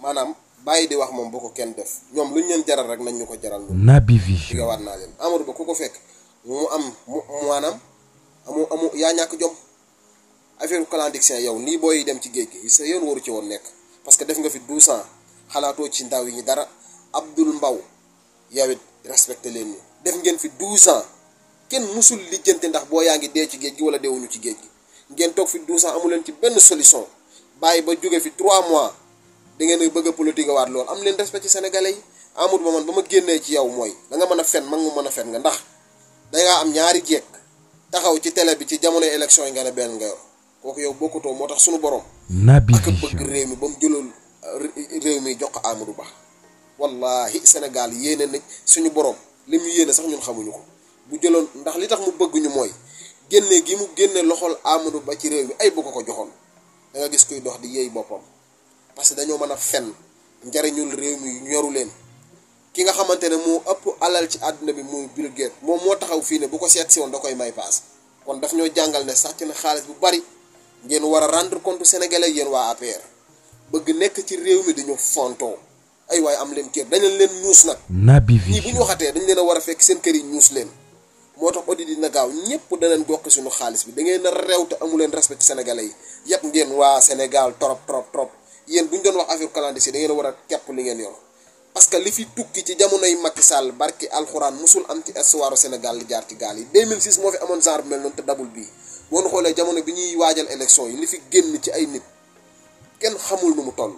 maanaam bàyyi di wax moom bu ko kenn def ñoom luñ leen jaral rek nañ ñu ko jaral. Naby Vision waat naa leen Amadou Ba ku ko fekk mu am maanaam amu yaa ñàkk jom affaire clandestin yow nii booy dem ci géej gi sa yoon waru ci woon nekk parce que def nga fi 12 ans xalaatoo ci ndaw yi ñu dara Abdoul Mbaw yow it respecté leen ñu def ngeen fi 12 ans kenn musul lijjanti ndax boo yaa ngi dee ci géej gi wala deewuñu ci géej gi ngeen toog fi 12 ans amu leen ci benn solution bàyyi ba jóge fi 3 mois da ngeen a bëgg a politique waat loolu am leen respect ci sénégalais yi. Amadou Ba man ba ma génnee ci yow mooy da nga mën a fen man nga mën a fen nga ndax dangaa am ñaari jeeg taxaw ci télé bi ci jamonoy élection yi nga ne benn nga yor kooku yow bokkutoo moo tax suñu borom. Naby ak Vision bëgg réew mi ba mu jëloon réew mi jox ko Amadou Ba wallahi Sénégal yéene nag suñu borom li mu yéene sax ñun xamuñu ko bu jëloon ndax li tax mu bëgguñu mooy génne gi mu génne loxol Amadou Ba ci réew mi ay bu ko joxoon da nga gis kuy dox di yéey boppam parce que dañoo mën a fen njariñul réew mi ñoru leen. ki nga xamante ne moo ëpp alal ci àdduna bi muy Bill Gates moom moo taxaw fii ne bu ko seet si woon da koy may paas kon daf ñoo jàngal ne sàcc na xaalis bu bari ngeen war a rendre compte sénégalais yéen waa APR bëgg nekk ci réew mi dañu fontoo ay waaye am leen kër dañ leen ñuus nag. Naby ñii bu ñu waxatee dañ leen a war a fekk seen kër yi ñuus leen moo tax audit dina gaaw ñëpp danañ goqi suñu xaalis bi da ngeen a réew te amu leen respect ci sénégalais yi yëpp ngeen waa Sénégal trop yéen bu ñu doon wax affaire clandestin da ngeen a war a kepp li ngeen yor. parce que li fi tukki ci jamonoy Macky Sall barki alxuraan musul am ci histoire Sénégal li jaar ci gaal yi 2006 moo fi amoon genre bu mel noonu te dabul bii boo ñu xoolee jamono bi ñuy waajal élection yi li fi génn ci ay nit kenn xamul nu mu toll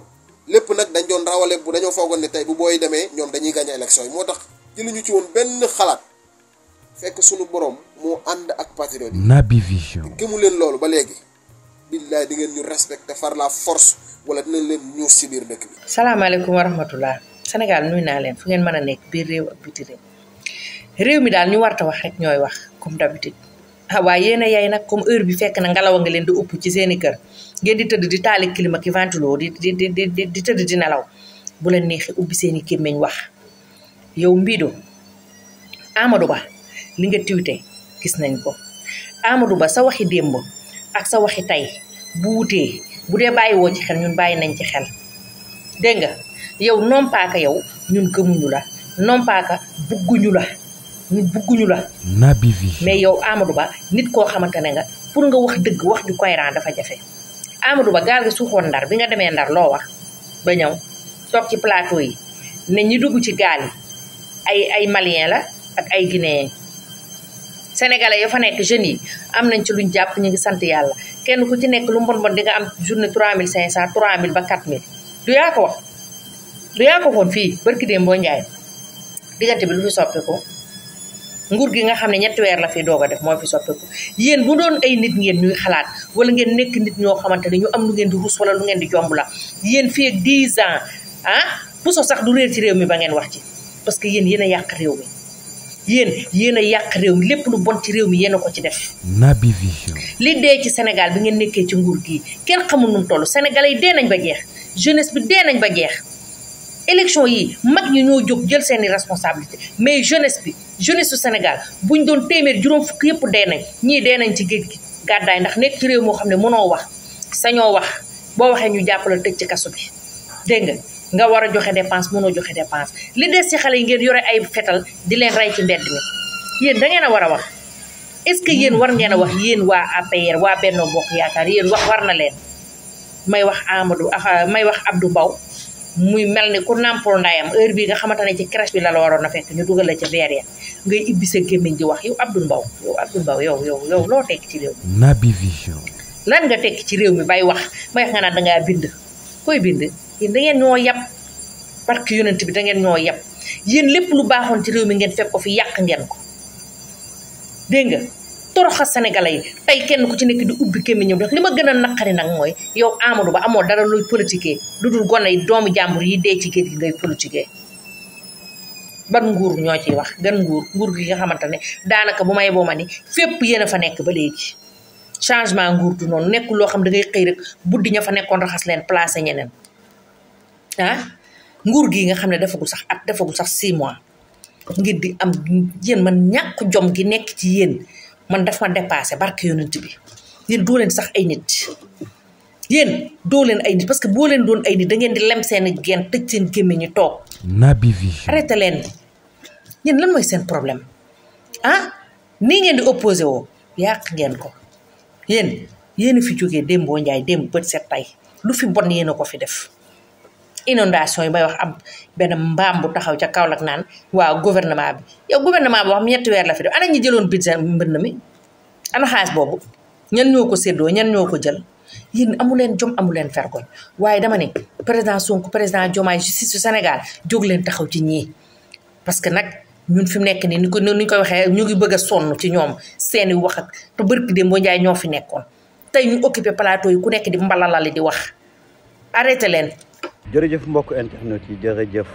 lépp nag dañ doon rawale bu dañoo foogoon ne tey bu booy demee ñoom dañuy gagné élection yi moo tax jëluñu ci woon benn xalaat fekk suñu borom moo ànd ak patriote yi. Naby Vision gëmu leen loolu ba léegi billaay di ngeen ñu respecté far la force wala dinañ leen ñuus ci biir dëkk bi. salaamaaleykum wa rahmatullah Sénégal nuyu naa leen fu ngeen mën a nekk biir réew ak biti réew mi daal ñu warta wax rek ñooy wax comme d'habitude waaye yéen a yaay nag comme heure bi fekk na ngelaw nga leen di upp ci seeni kër ngeen di tëdd di taali climat ki ventilo di tëdd di nelaw bu leen neexee ubbi seeni kémmeñ wax yow Mbido Amadou Ba li nga tiwte gis nañ ko Amadou Ba sa waxi démb ak sa waxi tey bu wutee bu dee bàyyi woo ci xel ñun bàyyi nañ ci xel dégg nga yow non pas que yow ñun gëmuñu la non pas que bugguñu la ñun bugguñu la. Naby Vision mais yow Amadou Ba nit koo xamante ne nga pour nga wax dëgg wax ju cohérent dafa jafe. Amadou Ba gaal gi suuxoon Ndar bi nga demee Ndar loo wax ba ñëw toog ci plateau yi ne ñi dugg ci gaal yi ay malien la ak ay guinéen sénégalais ya fa nekk jeunes yi am nañ ci luñ jàpp ñu ngi sant yàlla kenn ku ci nekk lu mbon bon di nga am journée 3500 3000 ba 4000 du yaa ko wax. lu yaa ko xoon fii barki déem boo njaay diggante bi lu fi soppeeku nguur gi nga xam ne 3 weer la fi doog a def moo fi soppeeku yéen bu doon ay nit ngeen ñuy xalaat wala ngeen nekk nit ñoo xamante ne ñu am lu ngeen di rus wala lu ngeen di jomb la yéen fii ak 10 ans puso sax du réer ci réew mi ba ngeen wax ci parce que yéen a yàq réew mi yéen a yàq réew mi lépp lu bon ci réew mi yéen a ko ci def. Naby Vision li dee ci Sénégal bi ngeen nekkee ci nguur gi kenn xamul nu mu toll sénégalais yi dee nañ ba jeex jeunesse bi dee nañ ba jeex. élection yi mag ñi ñoo jóg jël seeni responsabilité mais jeunesse su Sénégal buñ doon téeméer juróom fukk yëpp dee nañ ñii dee nañ ci géej gi gàddaay ndax nekk ci réew moo xam ne mënoo wax sañoo wax boo waxee ñu jàppale tëj ci kaso bi dégg nga war a joxe dépense mënoo joxe dépense li des ci xale yi ngeen yore ay fetal di leen rey ci mbedd mi yéen da ngeen a war a wax est-ce que yéen war ngeen a wax yéen waa APR waa Benno Bokk Yaakaar yéen wax war na leen may wax Abdou Mbow muy mel ni ku nàmpul ndayam heure bii nga xamante ne ci crèche bi la waroon a fekk ñu dugal la ca verre ya ngay ibbi sa gémmiñ di wax yow Abdou Mbow yow loo tekki ci réew mi. Naby Vision lan nga tekki ci réew mi bay wax nga naan dangaa bind koy bind yéen da ngeen ñoo yab parce que yonent bi da ngeen ñoo yab yéen lépp lu baaxoon ci réew mi ngeen fekk ko fi yàq ngeen ko dégg nga toroxa sénégalais yi tey kenn ku ci nekk di ubbi gémmiñam def li ma gën a naqari nag mooy yow Amadou Ba amoo dara luy politiquer lu dul gone yi doomu jàmbur yi dee ci géej gi ngay politiquer ban nguur ñoo ciy wax gan nguur gi nga xamante ne daanaka bu may boo ma ni fépp yéen a fa nekk ba léegi changement nguur du noonu nekkul loo xam da ngay xëy rek buddi ña fa nekkoon raxas leen placé ñeneen nguur gi nga xam ne defagul sax 6 mois ngir di am yéen man ñàkk jom gi nekk ci yéen man daf ma dépassé barke yonent bi yéen doo leen sax ay nit yéen doo leen ay nit parce que boo leen doon ay nit da ngeen di lem seen geen tëj seen gémmiñ ñu toog. Naby Vision. arrêté leen yéen lan mooy seen problème ah nii ngeen di opposé woo yàq ngeen ko yéen a fi jógee Dembo Ndiaye démb bët set tey lu fi bon yéen a ko fi def. inondation yi may wax am benn mbaam bu taxaw ca Kaolack naan waaw gouvernement bi yow gouvernement bi wax ñetti weer la fi def ana ñi jëloon budget mbënd mi ana xaalis boobu ñan ñoo ko séddoo ñan ñoo ko jël yéen amu leen jom amu leen vergogne waaye dama ne président Sonko président Diomaye justice du Sénégal jóg leen taxaw ci ñii parce que nag ñun fi mu nekk nii ni ko waxee ñu ngi bëgg a sonn ci ñoom seeni wax ak te barki Dembo Ndiaye ñoo fi nekkoon tey ñu occupé plateau yi ku nekk di mbalalali di wax arrêté leen. jërëjëf mbokk internet yi jërëjëf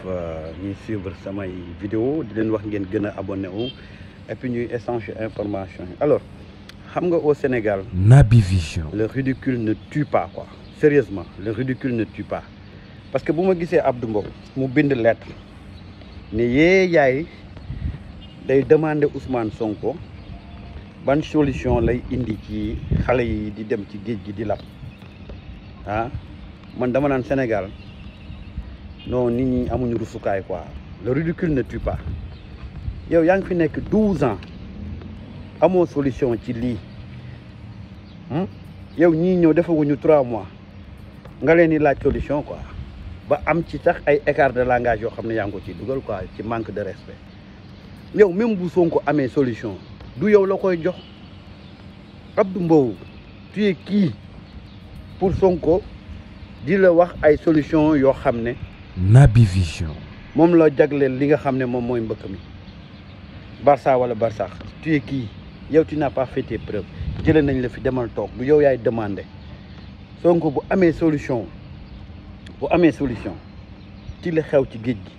ñuy suivre samay vidéo di leen wax ngeen gën a abonné wu et puis ñuy échanger information yi alors xam nga au Sénégal. Naby Vision. le ridicule ne tue pas quoi sérieusement le ridicule ne tue pas parce que bu ma gisee Abdou Mbow mu bind lettre ne yee yaay day demander Ousmane Sonko ban solution lay indi ci xale yi di dem ci géej gi di lab ah man dama naan Sénégal. non nit ñi amuñu rusukaay quoi le ridicule ne tue pas yow yaa ngi fi nekk 12 ans amoo solution ci lii yow ñii ñëw defaguñu 3 mois nga leen di laaj solution quoi ba am ci sax ay écart de langage yoo xam ne yaa ngi ko ciy dugal quoi ci manque de respect yow même bu Sonko amee solution du yow la koy jox Abdou Mbow tu es qui pour Sonko di la wax ay solution yoo xam ne Naby Vision. moom la jagleel li nga xam ne moom mooy mbëkk mi Barça wala Barsax tu es kii yow tu n'as pas fait tes preuves jëlee nañ la fi demal toog du yow yaay demandé Sonko bu amee solution ci la xew ci géej gi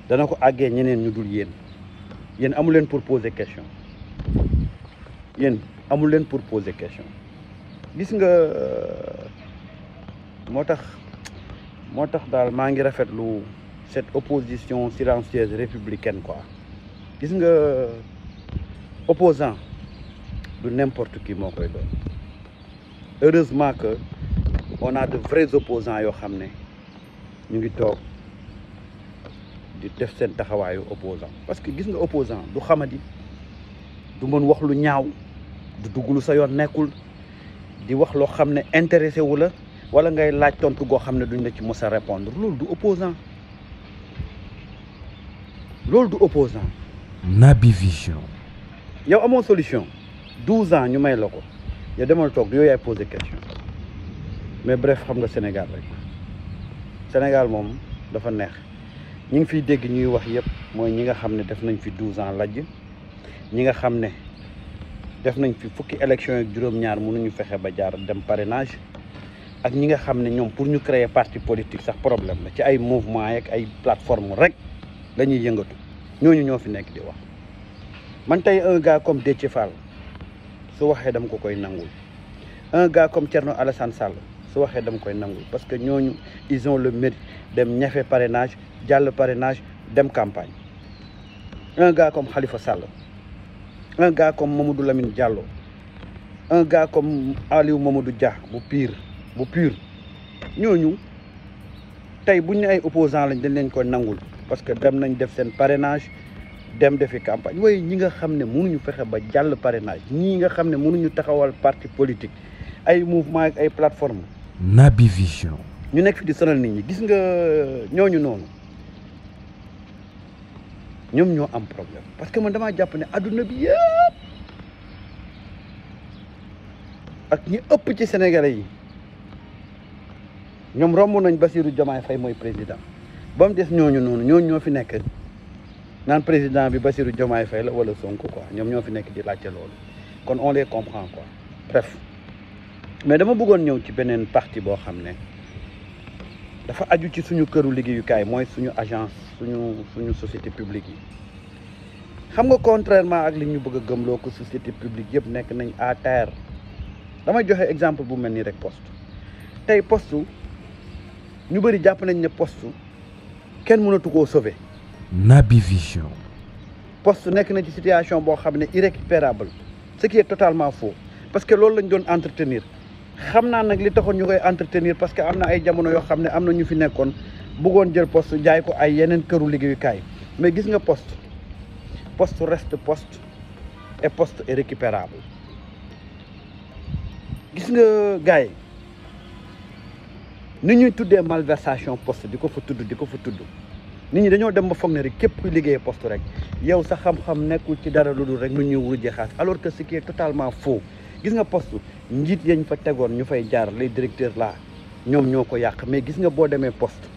dana ko àggee ñeneen ñu dul yéen amu leen pour poser question gis nga moo tax daal maa ngi rafetlu cette opposition silencieuse républicaine quoi gis nga opposant du n'importe qui moo koy doon heureusement que on a de vrais opposants yoo xam ne ñu ngi toog di def seen taxawaayu opposant parce que gis nga opposant du xamadi du mën wax lu ñaaw du dugg lu sa yoon nekkul di wax loo xam ne intéressé wu la wala ngay laaj tontu goo xam ne duñ la ci mos a répondre loolu du opposant Naby Vision. yow amoo solution 12 ans ñu may la ko yow demal toog yow yaay poser question mais bref xam nga Sénégal rek Sénégal moom dafa neex ñi ngi fiy dégg ñuy wax yëpp mooy ñi nga xam ne def nañ fi 12 ans lajj ñi nga xam ne def nañ fi fukki élection ak juróom-ñaar mënuñu fexe ba jaar dem parrainage ak ñi nga xam ne ñoom pour ñu créer parti politique sax problème la ci ay mouvement ak ay plateforme rek la ñuy yëngatu ñooñu ñoo fi nekk di wax man tey un gars comme Déthié Fall su waxee dama ko koy nangul un gars comme Thierno Alassane Sall su waxee dama koy nangul parce que ñooñu ils ont le mérite dem ñafe parrainage jàll parrainage dem campagne un gars comme Khalifa Sall un gars comme Mamadou Lamine Diallo un gars comme Aliou Mamadou Dia bu pur ñooñu tey buñ ne ay opposants lañ dañ leen ko nangul parce que dem nañ def seen parrainage dem defi campagne waaye ñi nga xam ne mënuñu fexe ba jàll parrainage ñii nga xam ne mënuñu taxawal parti politique ay mouvement ak ay plateforme Naby Vision. ñu nekk fi di sonal nit ñi gis nga ñooñu noonu ñoom ñoo am problème parce que man damaa jàpp ne adduna bi yëpp ak ñi ëpp ci Sénégalais yi ñoom romb nañ Bassirou Diomaye Faye mooy président ba mu des ñooñu noonu ñoo fi nekk naan président bi Bassirou Diomaye Faye la wala Sonko quoi ñoom ñoo fi nekk di laajte loolu kon on les comprend quoi bref mais dama bëggoon ñëw ci beneen partie boo xam ne dafa aju ci suñu këru liggéeyukaay mooy suñu agence suñu société publique yi xam nga contrairement ak li ñu bëgg a gëmloo ko société publique yëpp nekk nañ à terre damay joxe exemple bu mel nii rek poste tey poste ñu bëri jàpp nañ ne poste kenn mënatu koo sauver. Naby Vision. poste nekk na ci situation boo xam ne irrécupérable ce qui est totalement faux parce que loolu lañ doon entretenir xam naa nag li taxoon ñu koy entretenir parce que am na ay jamono yoo xam ne am na ñu fi nekkoon bëggoon jël poste jaay ko ay yeneen këru liggéeyukaay mais gis nga poste reste poste et poste est récupérable gis nga gars yi ni ñuy tuddee malversation poste di ko fa tudd nit ñi dañoo dem ba foog ne rek képp kuy liggéeyee poste rek yow sa xam-xam nekkul ci dara lu dul rek nu ñuy wurujee xaas alors que ce qui est totalement faux gis nga poste njiit yañ fa tegoon ñu fay jaar les directeurs là ñoom ñoo ko yàq mais gis nga boo demee poste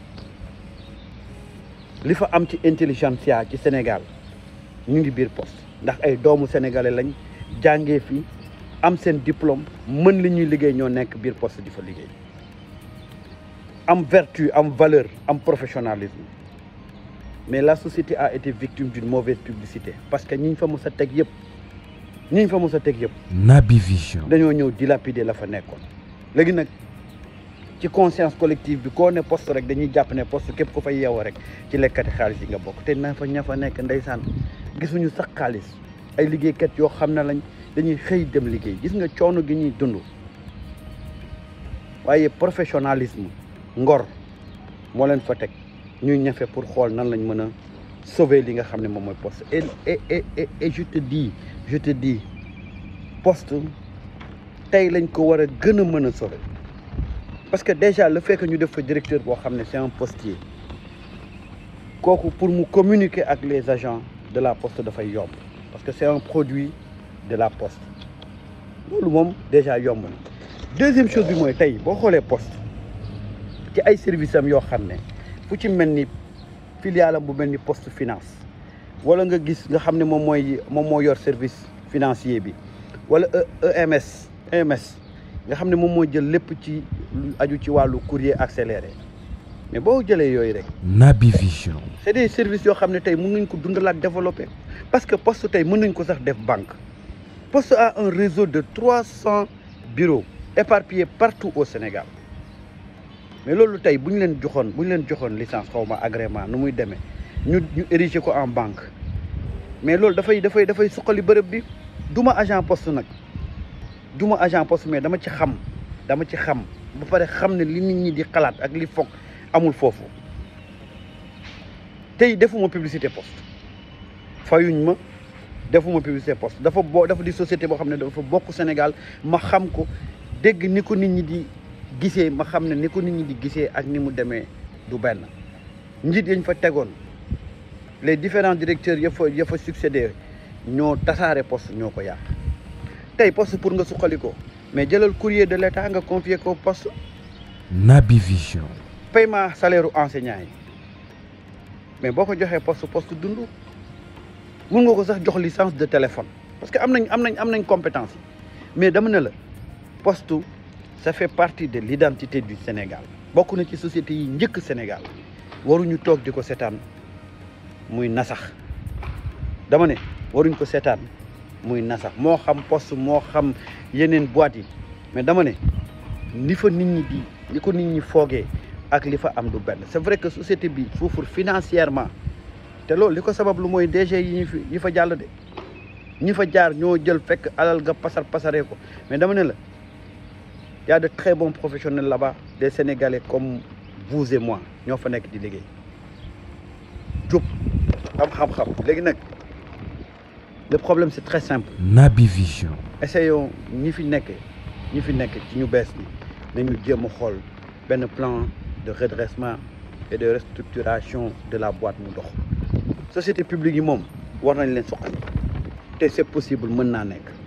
li fa am ci intelligentsia ci Sénégal ñu ngi biir poste ndax ay doomu sénégalais lañ jàngee fi am seen diplôme mën li ñuy liggéey ñoo nekk biir poste di fa liggéey am vertu am valeur am professionnalisme mais la société a été victime d'une mauvaise publicité parce que ñiñ fa mos a teg yëpp Naby Vision dañoo ñëw dilapider la fa nekkoon léegi nag ci conscience collective bi koo ne poste rek dañuy jàpp ne poste képp ku fay yeewoo rek ci lekkati xaalis yi nga bokk te na fa ña fa nekk ndeysaan gisuñu sax xaalis ay liggéeykat yoo xam ne lañ dañuy xëy dem liggéey gis nga coono gi ñuy dund waaye professionnalisme ngor moo leen fa teg ñuy ñafe pour xool nan lañ mën a sauver li nga xam ne moom mooy poste et je te dis poste tey lañ ko war a gën a mën a sauver parce que déjà le fait que ñu def fa directeur boo xam ne c'est un postier kooku pour mu communiquer ak les agents de la poste dafay yomb parce que c'est un produit de la poste loolu moom déjà yomb na deuxième chose bi mooy tey boo xoolee poste ci ay services am yoo xam ne fu ci mel ni filiale am bu mel ni poste finance wala nga gis nga xam ne moom moo yor service financier bi wala EMS nga xam ne moom moo jël lépp ci lu aju ci wàllu courrier accéléré mais boo jëlee yooyu rek. Naby Vision. c'est des services yoo xam ne tey mën nañ ko dundalaat développer parce que poste tey mën nañ ko sax def banque poste a un réseau de 300 bureaux éparpillés partout au Sénégal mais loolu tey bu ñu leen joxoon licence xaw ma agrément nu muy demee ñu ériger ko en banque mais loolu dafay suqali bërëb bi duma agent poste nag mais dama ci xam ba pare xam ne li nit ñi di xalaat ak li foog amul foofu tey defuma publicité poste fayuñ ma defuma publicité poste dafa di société boo xam ne dafa bokk Sénégal ma xam ko dégg ni ko nit ñi di gisee ma xam ne ni ko nit ñi di gisee ak ni mu demee du benn njiit yañ fa tegoon les différents directeurs ya fa succédé ñoo tasaare poste ñoo ko yàq tey poste pour nga suqali ko mais jëlal courrier de l'État nga confier ko poste. Naby Vision. paiement salaire enseignant yi mais boo ko joxee poste dund mun nga ko sax jox licence de téléphone parce que am nañ compétence mais dama ne la poste ça fait partie de l'identité du Sénégal bokk na ci société yi njëkk Sénégal waruñu toog di ko seetaan muy nasax dama ne waruñ ko seetaan muy nasax moo xam poste moo xam yeneen boîte yi mais dama ne ni ko nit ñi foogee ak li fa am du benn c'est vrai que société bi souffre financièrement te loolu li ko sabab lu mooy DG yi fa jàll de ñi fa jaar ñoo jël fekk alal ga pasaree ko mais dama ne la y a de très bons professionnels là-bas des Sénégalais comme vous et moi ñoo fa nekk di liggéey jub am xam-xam léegi nag le problème c'est très simple. Naby Vision. essayons ñi fi nekk ci ñu bees ni nañu jéem a xool benn plan de redressement et de restructuration de la boîte mu dox société publique yi moom war nañ leen soxal te c'est possible mën naa nekk.